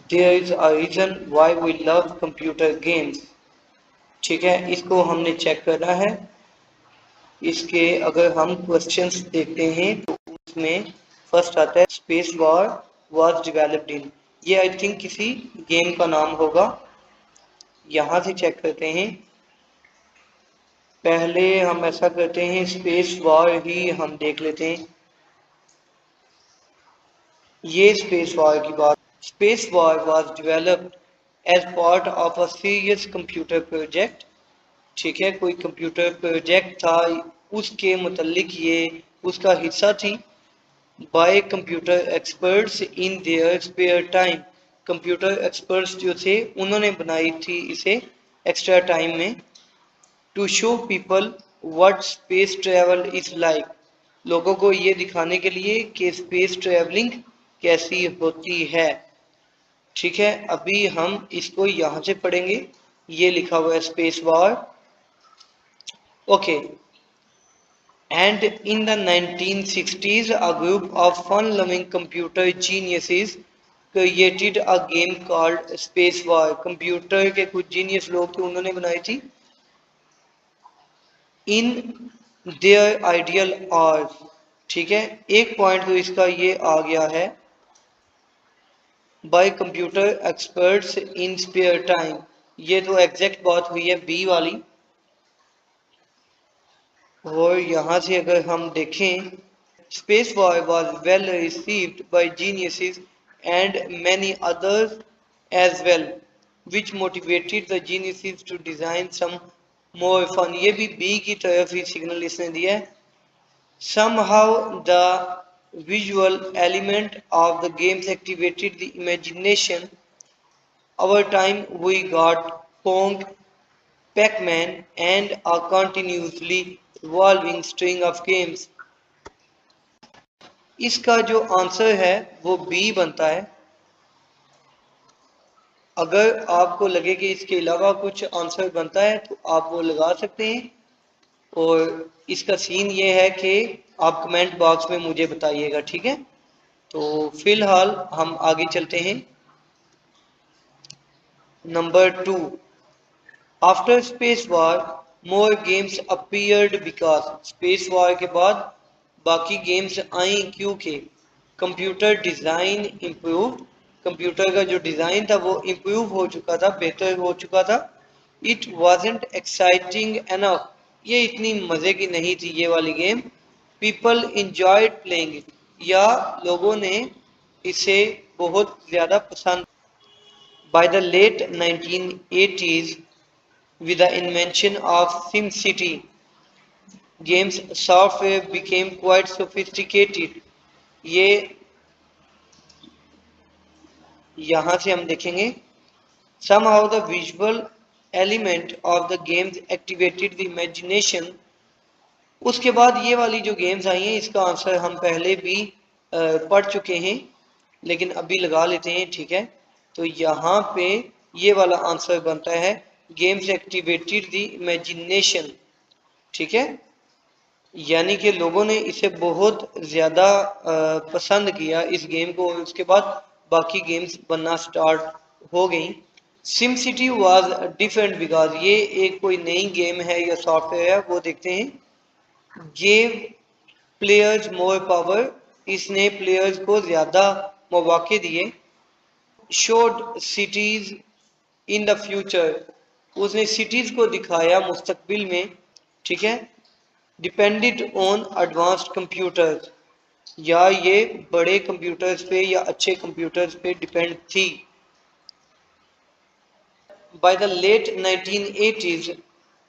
There is a reason why we love computer games. ठीक है, इसको हमने चेक करना है। इसके अगर हम क्वेश्चंस देखते हैं तो उसमें फर्स्ट आता है space war was developed in. ये आई थिंक किसी गेम का नाम होगा। यहाँ से चेक करते हैं। पहले हम ऐसा करते हैं, स्पेस वॉर ही हम देख लेते हैं। ये स्पेस वॉर की बात। Space war was developed as part of a serious computer project. ठीक है, कोई कंप्यूटर प्रोजेक्ट था, उसके मुतल्लिक ये उसका हिस्सा थी। By computer experts in their spare time. Computer experts जो थे उन्होंने बनाई थी इसे एक्स्ट्रा टाइम में। To show people what space travel is like. लोगों को ये दिखाने के लिए कि स्पेस ट्रेवलिंग कैसी होती है। ठीक है, अभी हम इसको यहाँ से पढ़ेंगे। ये लिखा हुआ है space war. Okay, and in the 1960s a group of fun-loving computer geniuses created a game called Space War। Computer के कुछ जीनियस लोग थे, उन्होंने बनाई थी इन देयर आइडियल आवर्स। ठीक है, एक पॉइंट तो इसका ये आ गया है, by computer experts in spare time. ये तो एग्जैक्ट बात हुई है बी वाली। और यहाँ से अगर हम देखें, space war was well received by geniuses and many others as well, which motivated the geniuses to design some more fun। ये भी बी की तरफ ही सिग्नल इसने दिया है। Somehow the visual element of the games activated the imagination। Over time we got Pong, Pac-Man and a continuously evolving string of games। इसका जो answer है वो बी बनता है। अगर आपको लगे कि इसके अलावा कुछ आंसर बनता है तो आप वो लगा सकते हैं। और इसका सीन ये है कि आप कमेंट बॉक्स में मुझे बताइएगा। ठीक है, तो फिलहाल हम आगे चलते हैं। Number 2, after space war more games appeared because. Space war के बाद बाकी गेम्स आई क्योंकि कंप्यूटर डिज़ाइन इम्प्रूव। कंप्यूटर का जो डिज़ाइन था वो इम्प्रूव हो चुका था, बेहतर हो चुका था। It wasn't exciting enough. ये इतनी मज़े की नहीं थी ये वाली game. People enjoyed playing it, या लोगों ने इसे बहुत ज़्यादा पसंद। By the late 1980s, with the invention of SimCity, games software became quite sophisticated। ये यहाँ से हम देखेंगे, somehow the visual element of the games activated the imagination। उसके बाद ये वाली जो गेम्स आई हैं इसका आंसर हम पहले भी पढ़ चुके हैं, लेकिन अभी लगा लेते हैं। ठीक है, तो यहाँ पे ये वाला आंसर बनता है गेम्स एक्टिवेटेड द इमेजिनेशन। ठीक है, यानी कि लोगों ने इसे बहुत ज़्यादा पसंद किया इस गेम को, और उसके बाद बाकी गेम्स बनना स्टार्ट हो गई। SIM city was different because, ये एक कोई नई गेम है या सॉफ्टवेयर है, वो देखते हैं। गेव प्लेयर्स मोर पावर, इसने प्लेयर्स को ज़्यादा मौके दिए। Showed cities in the future, उसने सिटीज़ को दिखाया मुस्तकबिल में। ठीक है, डिपेंडेड ऑन एडवांस्ड कंप्यूटर्स, या ये बड़े कंप्यूटर्स पे या अच्छे कंप्यूटर्स पे डिपेंड थी। By the late 1980s,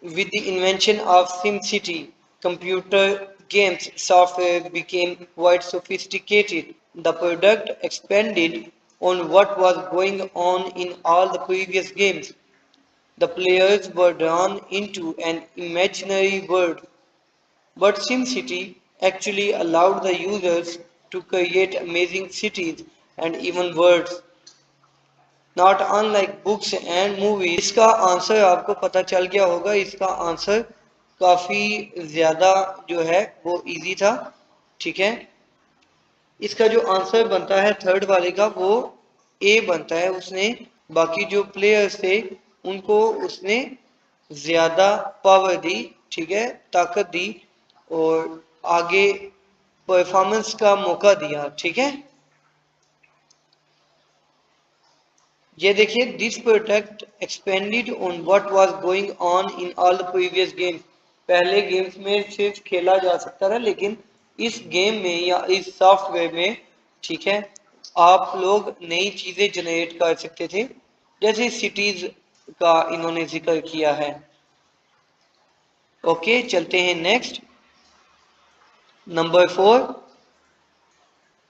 with the invention of SimCity, computer games software became quite sophisticated। The product expanded on what was going on in all the previous games। The players were drawn into an imaginary world, but SimCity actually allowed the users to create amazing cities and even worlds, not unlike books and movies। इसका answer आपको पता चल गया होगा। इसका answer काफ़ी ज़्यादा जो है वो इजी था। ठीक है, इसका जो आंसर बनता है थर्ड वाले का, वो ए बनता है, उसने बाकी जो प्लेयर्स थे उनको उसने ज्यादा पावर दी, ठीक है, ताकत दी और आगे परफॉर्मेंस का मौका दिया, ठीक है। ये देखिए, this product expanded on what was going on in all the previous games. पहले गेम्स में सिर्फ खेला जा सकता था, लेकिन इस गेम में या इस सॉफ्टवेयर में, ठीक है, आप लोग नई चीजें जनरेट कर सकते थे, जैसे सिटीज का इन्होंने जिक्र किया है। ओके, चलते हैं next, number 4।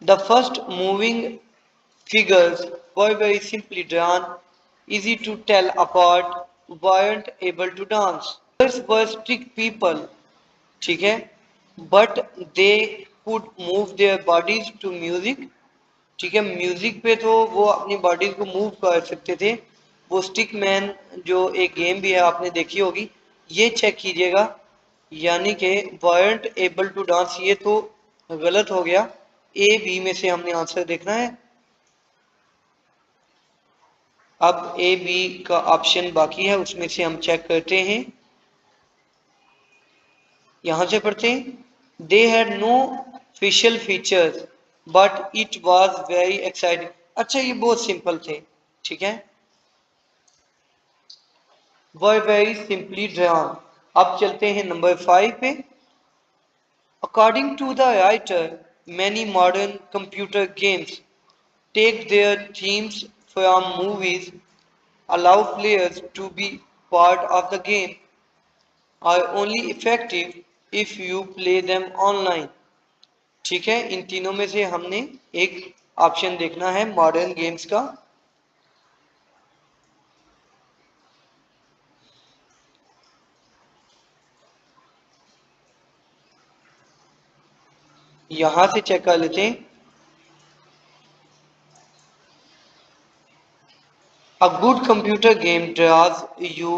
The first moving figures were very simply drawn, easy to tell apart, weren't able to dance. Figures were strict people, ठीक है, but they could move their bodies to music, ठीक है, music पे तो वो अपनी bodies को move कर सकते थे। वो स्टिक मैन जो एक गेम भी है आपने देखी होगी, ये चेक कीजिएगा, यानी कि weren't able to dance, ये तो गलत हो गया। ए बी में से हमने आंसर देखना है। अब ए बी का ऑप्शन बाकी है, उसमें से हम चेक करते हैं। यहां से पढ़ते हैं, they had no facial features but it was very exciting. अच्छा, ये बहुत सिंपल थे, ठीक है, वर वेरी सिंपली ड्रॉन। अब चलते हैं नंबर 5 पे। According to the writer, many modern computer games take their themes from movies, allow players to be part of the game, are only effective if you play them online। ठीक है, इन तीनों में से हमने एक ऑप्शन देखना है मॉडर्न गेम्स का। यहां से चेक कर लेते हैं। A good computer game draws you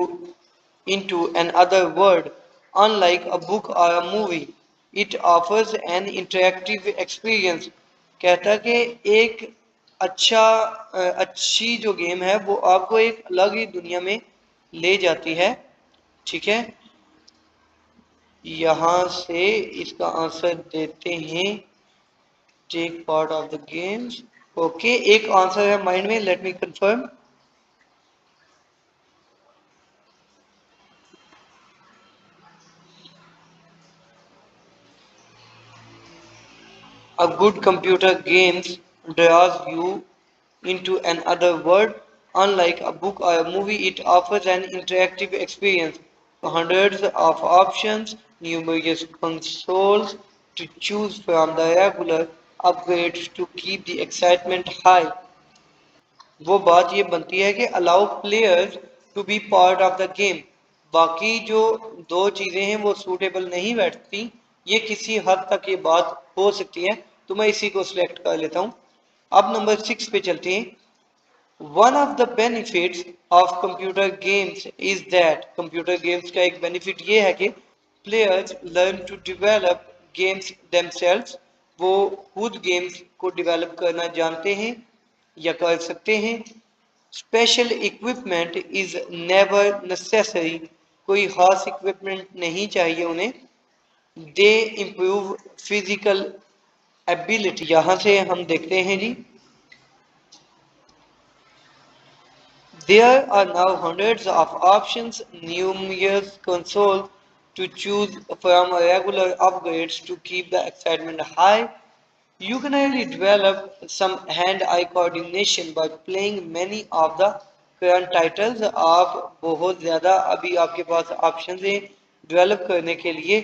into another world, unlike a book or a movie. It offers an interactive experience। कहता कि एक अच्छी जो गेम है वो आपको एक अलग ही दुनिया में ले जाती है, ठीक है। यहां से इसका आंसर देते हैं, take part of the games. Okay, एक आंसर है माइंड में, let me confirm. A good computer games draws you into another world. Unlike a book or a movie, it offers an interactive experience. Hundreds of options, numerous consoles to choose from, the regular upgrades to keep the excitement high। वो बात ये बनती है कि allow players to be part of the game. बाकी जो दो चीजें हैं वो सूटेबल नहीं बैठती, ये किसी हद तक ये बात हो सकती है, तो मैं इसी को सिलेक्ट कर लेता हूं। अब नंबर 6 पे चलते हैं। One of the benefits of computer games is that, computer games का एक बेनिफिट ये है कि players learn to develop games themselves, वो खुद गेम्स को डिवेलप करना जानते हैं या कर सकते हैं। Special equipment is never necessary, कोई खास इक्विपमेंट नहीं चाहिए उन्हें। दे इंप्रूव फिजिकल एबिलिटी। यहां से हम देखते हैं जी, there are now hundreds of options, numerous consoles to choose from, regular upgrades to keep the excitement high. You can really develop some hand-eye coordination by playing many of the current titles। आप बहुत ज़्यादा अभी आपके पास options हैं develop करने के लिए,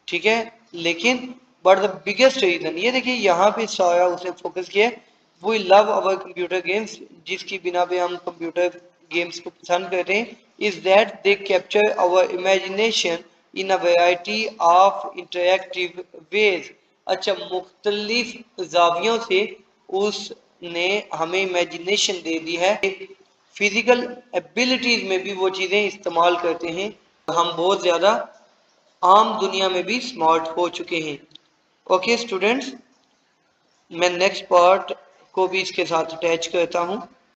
ठीक है, लेकिन but the biggest reason, ये देखिए यहाँ पे सारा उसे फोकस किया है, we love our computer games, जिसकी बिना पे हम कंप्यूटर गेम्स को पसंद करते हैं, is that they capture our imagination in a variety of interactive ways। अच्छा, मुख्तलिफ जावियों से उसने हमें इमेजिनेशन दे दी है। फिजिकल एबिलिटीज में भी वो चीज़ें इस्तेमाल करते हैं, हम बहुत ज़्यादा आम दुनिया में भी स्मार्ट हो चुके हैं। ओके स्टूडेंट्स, मैं नेक्स्ट पार्ट को भी इसके साथ अटैच करता हूँ।